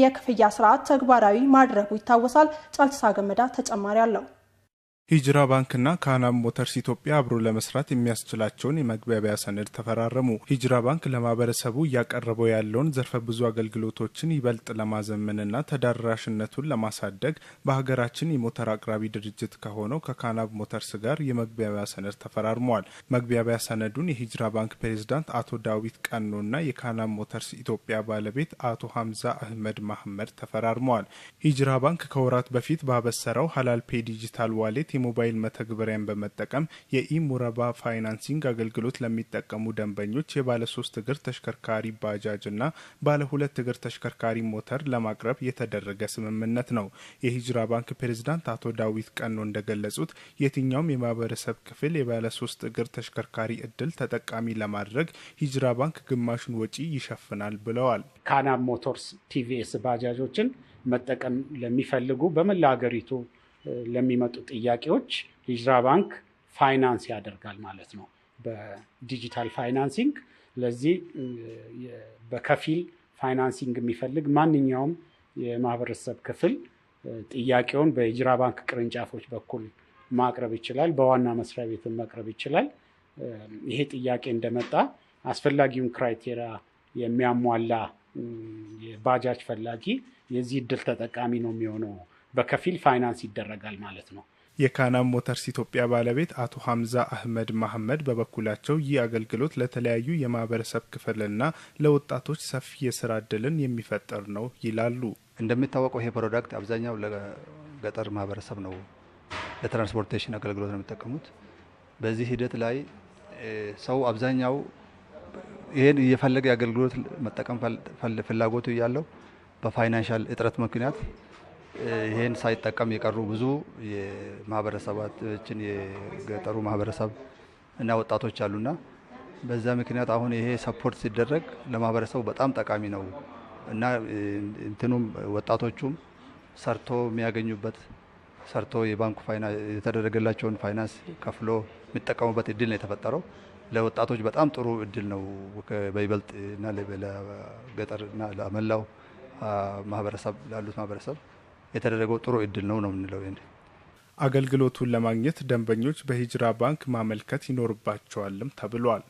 የክፍያ ስርዓት ተግባራዊ ማድረጉ ይታወሳል። ጫልሳ ገመዳ ተጨማሪ አለው። ሂጅራ ባንክና ካናብ ሞተርስ ኢትዮጵያ አብሮ ለመስራት የሚያስችላቸውን የመግባቢያ ሰነድ ተፈራረሙ። ሂጅራ ባንክ ለማህበረሰቡ እያቀረበው ያለውን ዘርፈ ብዙ አገልግሎቶችን ይበልጥ ለማዘመንና ተደራሽነቱን ለማሳደግ በሀገራችን የሞተር አቅራቢ ድርጅት ከሆነው ከካናብ ሞተርስ ጋር የመግባቢያ ሰነድ ተፈራርመዋል። መግባቢያ ሰነዱን የሂጅራ ባንክ ፕሬዝዳንት አቶ ዳዊት ቀኖና የካናብ ሞተርስ ኢትዮጵያ ባለቤት አቶ ሀምዛ አህመድ ማህመድ ተፈራርመዋል። ሂጅራ ባንክ ከወራት በፊት ባበሰረው ሀላል ፔ ዲጂታል ዋሌት የሞባይል መተግበሪያን በመጠቀም የኢሙረባ ፋይናንሲንግ አገልግሎት ለሚጠቀሙ ደንበኞች የባለ 3 እግር ተሽከርካሪ ባጃጅ እና ባለ 2 እግር ተሽከርካሪ ሞተር ለማቅረብ የተደረገ ስምምነት ነው። የሂጅራ ባንክ ፕሬዝዳንት አቶ ዳዊት ቀኖ እንደገለጹት የትኛውም የማህበረሰብ ክፍል የባለ 3 እግር ተሽከርካሪ እድል ተጠቃሚ ለማድረግ ሂጅራ ባንክ ግማሹን ወጪ ይሸፍናል ብለዋል። ካናብ ሞተርስ ቲቪኤስ ባጃጆችን መጠቀም ለሚፈልጉ በመላ ሀገሪቱ ለሚመጡ ጥያቄዎች ሂጅራ ባንክ ፋይናንስ ያደርጋል ማለት ነው፣ በዲጂታል ፋይናንሲንግ። ለዚህ በከፊል ፋይናንሲንግ የሚፈልግ ማንኛውም የማህበረሰብ ክፍል ጥያቄውን በሂጅራ ባንክ ቅርንጫፎች በኩል ማቅረብ ይችላል፣ በዋና መስሪያ ቤት ማቅረብ ይችላል። ይሄ ጥያቄ እንደመጣ አስፈላጊውን ክራይቴሪያ የሚያሟላ የባጃጅ ፈላጊ የዚህ እድል ተጠቃሚ ነው የሚሆነው። በከፊል ፋይናንስ ይደረጋል ማለት ነው። የካናብ ሞተርስ ኢትዮጵያ ባለቤት አቶ ሀምዛ አህመድ ማህመድ በበኩላቸው ይህ አገልግሎት ለተለያዩ የማህበረሰብ ክፍልና ለወጣቶች ሰፊ የስራ እድልን የሚፈጥር ነው ይላሉ። እንደሚታወቀው ይሄ ፕሮዳክት አብዛኛው ለገጠር ማህበረሰብ ነው ለትራንስፖርቴሽን አገልግሎት ነው የሚጠቀሙት። በዚህ ሂደት ላይ ሰው አብዛኛው ይሄን እየፈለገ አገልግሎት መጠቀም ፍላጎቱ ያለው በፋይናንሻል እጥረት ምክንያት ይሄን ሳይጠቀም የቀሩ ብዙ የማህበረሰባችን የገጠሩ ማህበረሰብ እና ወጣቶች አሉና በዛ ምክንያት አሁን ይሄ ሰፖርት ሲደረግ ለማህበረሰቡ በጣም ጠቃሚ ነው እና እንትኑም ወጣቶቹም ሰርቶ የሚያገኙበት ሰርቶ የባንኩ ፋይናንስ የተደረገላቸውን ፋይናንስ ከፍሎ የሚጠቀሙበት እድል ነው የተፈጠረው። ለወጣቶች በጣም ጥሩ እድል ነው። በይበልጥ እና ለገጠርና ለመላው ማህበረሰብ ላሉት ማህበረሰብ የተደረገው ጥሩ እድል ነው የምንለው። አገልግሎቱን ለማግኘት ደንበኞች በሂጅራ ባንክ ማመልከት ይኖርባቸዋልም ተብሏል።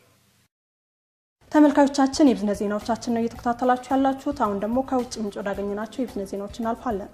ተመልካቾቻችን የቢዝነስ ዜናዎቻችን ነው እየተከታተላችሁ ያላችሁት። አሁን ደግሞ ከውጭ ምንጭ ወዳገኘናቸው የቢዝነስ ዜናዎች እናልፋለን።